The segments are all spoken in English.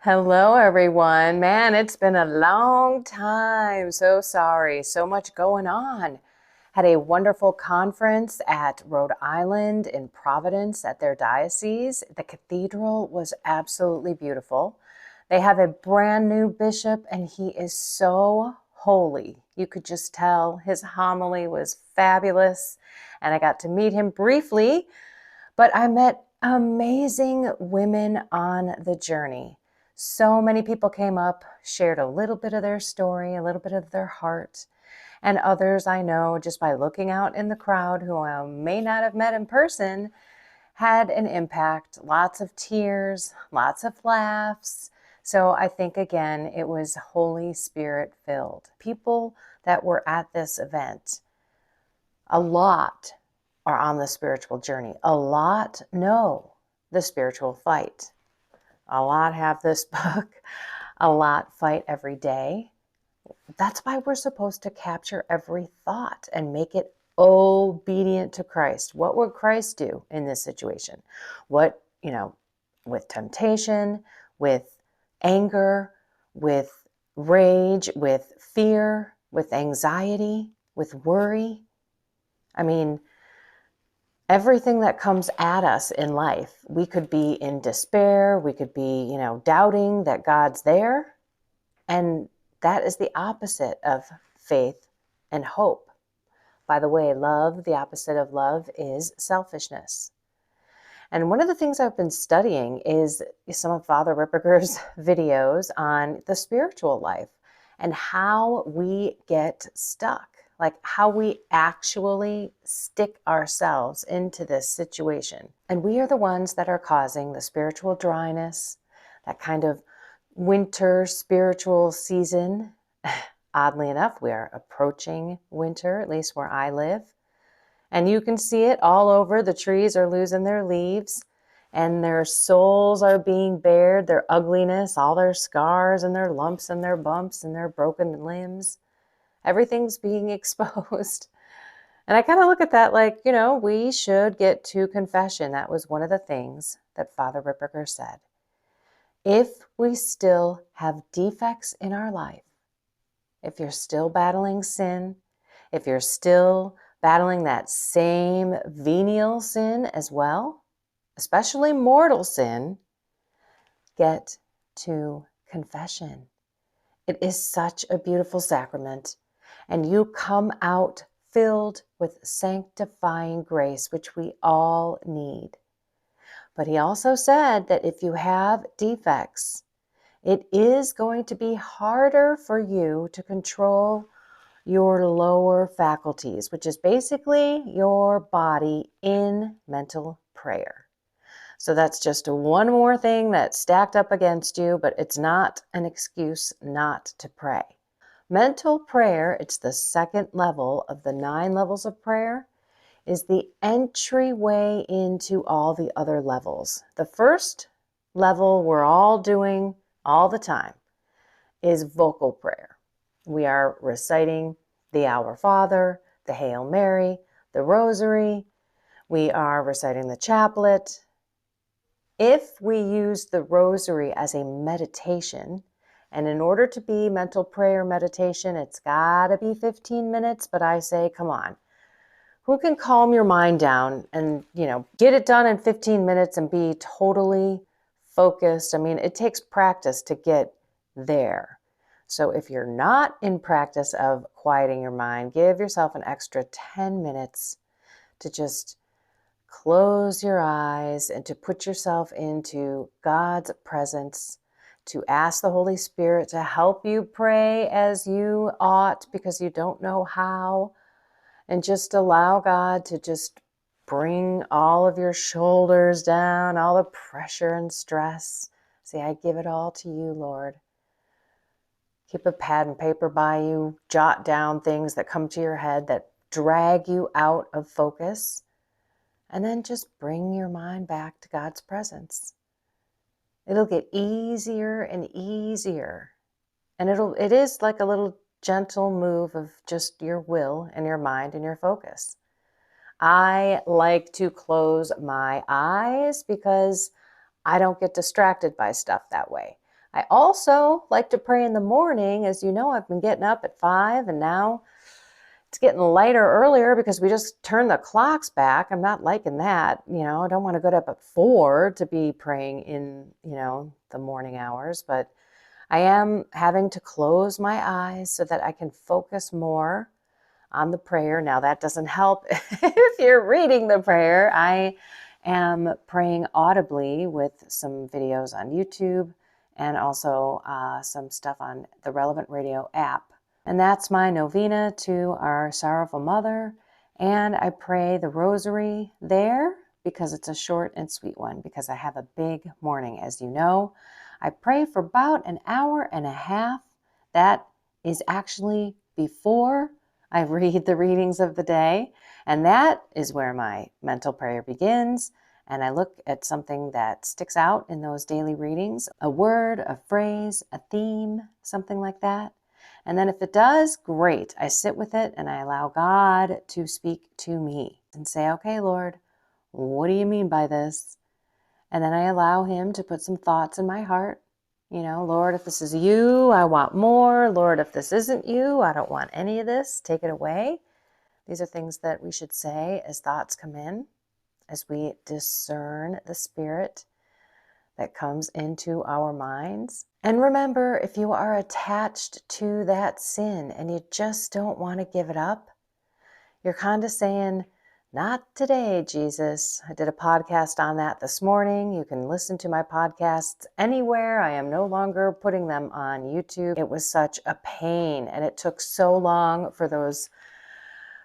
Hello, everyone. Man, it's been a long time. So sorry. So much going on. Had a wonderful conference at Rhode Island in Providence at their diocese. The cathedral was absolutely beautiful. They have a brand new bishop, and he is so holy. You could just tell his homily was fabulous. And I got to meet him briefly, but I met amazing women on the journey. So many people came up, shared a little bit of their story, a little bit of their heart, and others I know just by looking out in the crowd who I may not have met in person had an impact. Lots of tears, lots of laughs. So I think again, it was Holy Spirit filled. People that were at this event, a lot are on the spiritual journey. A lot know the spiritual fight. A lot have this book. A lot fight every day. That's why we're supposed to capture every thought and make it obedient to Christ. What would Christ do in this situation? What, with temptation, with anger, with rage, with fear, with anxiety, with worry. I mean, everything that comes at us in life, we could be in despair, we could be, doubting that God's there. And that is the opposite of faith and hope. By the way, love, the opposite of love is selfishness. And one of the things I've been studying is some of Father Ripperger's videos on the spiritual life and how we get stuck. Like how we actually stick ourselves into this situation. And we are the ones that are causing the spiritual dryness, that kind of winter spiritual season. Oddly enough, we are approaching winter, at least where I live. And you can see it all over. The trees are losing their leaves and their souls are being bared, their ugliness, all their scars and their lumps and their bumps and their broken limbs. Everything's being exposed. And I kind of look at that like, we should get to confession. That was one of the things that Father Ripperger said. If we still have defects in our life, if you're still battling sin, if you're still battling that same venial sin as well, especially mortal sin, get to confession. It is such a beautiful sacrament. And you come out filled with sanctifying grace, which we all need. But he also said that if you have defects, it is going to be harder for you to control your lower faculties, which is basically your body in mental prayer. So that's just one more thing that's stacked up against you, but it's not an excuse not to pray. Mental prayer, it's the second level of the 9 levels of prayer, is the entryway into all the other levels. The first level we're all doing all the time is vocal prayer. We are reciting the Our Father, the Hail Mary, the Rosary. We are reciting the chaplet. If we use the Rosary as a meditation, and in order to be mental prayer meditation, it's got to be 15 minutes, but I say, come on. Who can calm your mind down and, get it done in 15 minutes and be totally focused? I mean, it takes practice to get there. So if you're not in practice of quieting your mind, give yourself an extra 10 minutes to just close your eyes and to put yourself into God's presence, to ask the Holy Spirit to help you pray as you ought because you don't know how, and just allow God to just bring all of your shoulders down, all the pressure and stress. Say, I give it all to you, Lord. Keep a pad and paper by you, jot down things that come to your head that drag you out of focus, and then just bring your mind back to God's presence. It'll get easier and easier. And it is like a little gentle move of just your will and your mind and your focus. I like to close my eyes because I don't get distracted by stuff that way. I also like to pray in the morning. As you know, I've been getting up at 5 and now it's getting lighter earlier because we just turned the clocks back. I'm not liking that. I don't want to get up at 4 to be praying in, the morning hours, but I am having to close my eyes so that I can focus more on the prayer. Now, that doesn't help if you're reading the prayer. I am praying audibly with some videos on YouTube and also some stuff on the Relevant Radio app. And that's my novena to our sorrowful mother. And I pray the rosary there because it's a short and sweet one, because I have a big morning, as you know. I pray for about an hour and a half. That is actually before I read the readings of the day, and that is where my mental prayer begins. And I look at something that sticks out in those daily readings, a word, a phrase, a theme, something like that. And then if it does, great. I sit with it and I allow God to speak to me and say, okay, Lord, what do you mean by this? And then I allow him to put some thoughts in my heart. Lord, if this is you, I want more. Lord, if this isn't you, I don't want any of this. Take it away. These are things that we should say as thoughts come in, as we discern the spirit that comes into our minds. And remember, if you are attached to that sin and you just don't want to give it up, you're kind of saying, not today, Jesus. I did a podcast on that this morning. You can listen to my podcasts anywhere. I am no longer putting them on YouTube. It was such a pain, and it took so long for those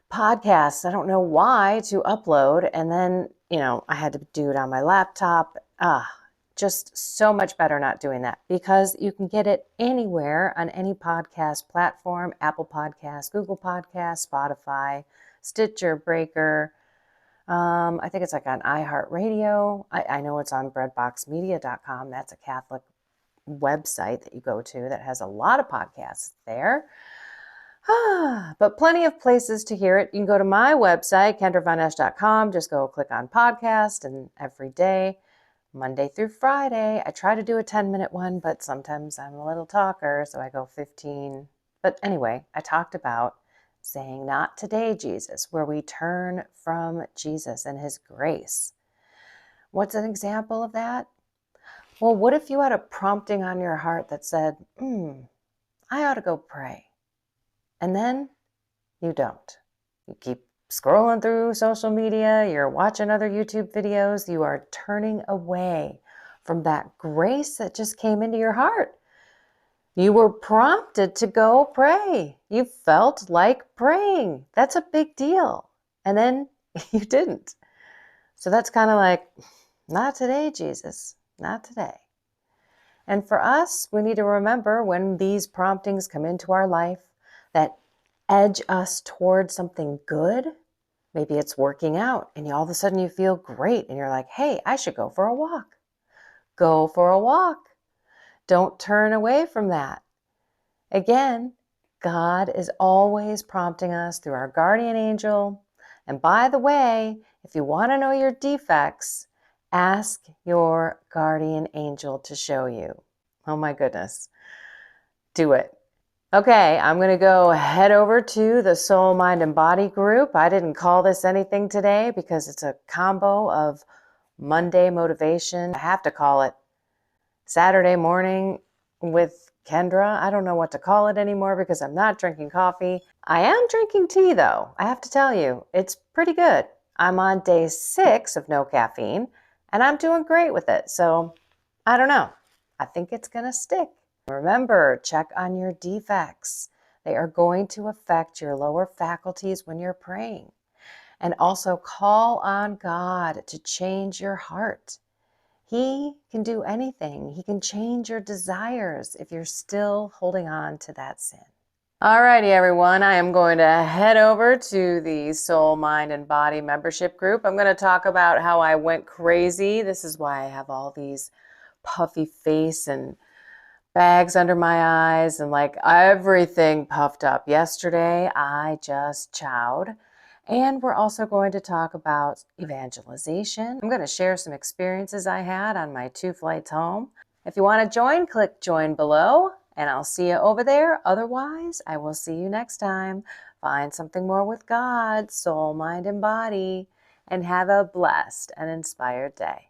podcasts, I don't know why, to upload. And then, I had to do it on my laptop. Just so much better not doing that, because you can get it anywhere on any podcast platform: Apple Podcasts, Google Podcasts, Spotify, Stitcher, Breaker. I think it's like on iHeartRadio. I know it's on breadboxmedia.com. That's a Catholic website that you go to that has a lot of podcasts there. But plenty of places to hear it. You can go to my website, kendravonesh.com. Just go click on podcast, and every day, Monday through Friday, I try to do a 10-minute one, but sometimes I'm a little talker, so I go 15. But anyway, I talked about saying, not today, Jesus, where we turn from Jesus and his grace. What's an example of that? Well, what if you had a prompting on your heart that said, I ought to go pray. And then you don't. You keep scrolling through social media, you're watching other YouTube videos, you are turning away from that grace that just came into your heart. You were prompted to go pray. You felt like praying. That's a big deal. And then you didn't. So that's kind of like, not today, Jesus, not today. And for us, we need to remember when these promptings come into our life that edge us toward something good. Maybe it's working out and all of a sudden you feel great and you're like, hey, I should go for a walk. Go for a walk. Don't turn away from that. Again, God is always prompting us through our guardian angel. And by the way, if you want to know your defects, ask your guardian angel to show you. Oh my goodness. Do it. Okay, I'm going to go head over to the Soul, Mind, and Body group. I didn't call this anything today because it's a combo of Monday motivation. I have to call it Saturday morning with Kendra. I don't know what to call it anymore because I'm not drinking coffee. I am drinking tea though. I have to tell you, it's pretty good. I'm on day 6 of no caffeine and I'm doing great with it. So I don't know. I think it's going to stick. Remember, check on your defects. They are going to affect your lower faculties when you're praying. And also call on God to change your heart. He can do anything. He can change your desires if you're still holding on to that sin. Alrighty, everyone. I am going to head over to the Soul, Mind, and Body membership group. I'm going to talk about how I went crazy. This is why I have all these puffy face and bags under my eyes and like everything puffed up. Yesterday, I just chowed. And we're also going to talk about evangelization. I'm going to share some experiences I had on my 2 flights home. If you want to join, click join below, and I'll see you over there. Otherwise, I will see you next time. Find something more with God, soul, mind, and body, and have a blessed and inspired day.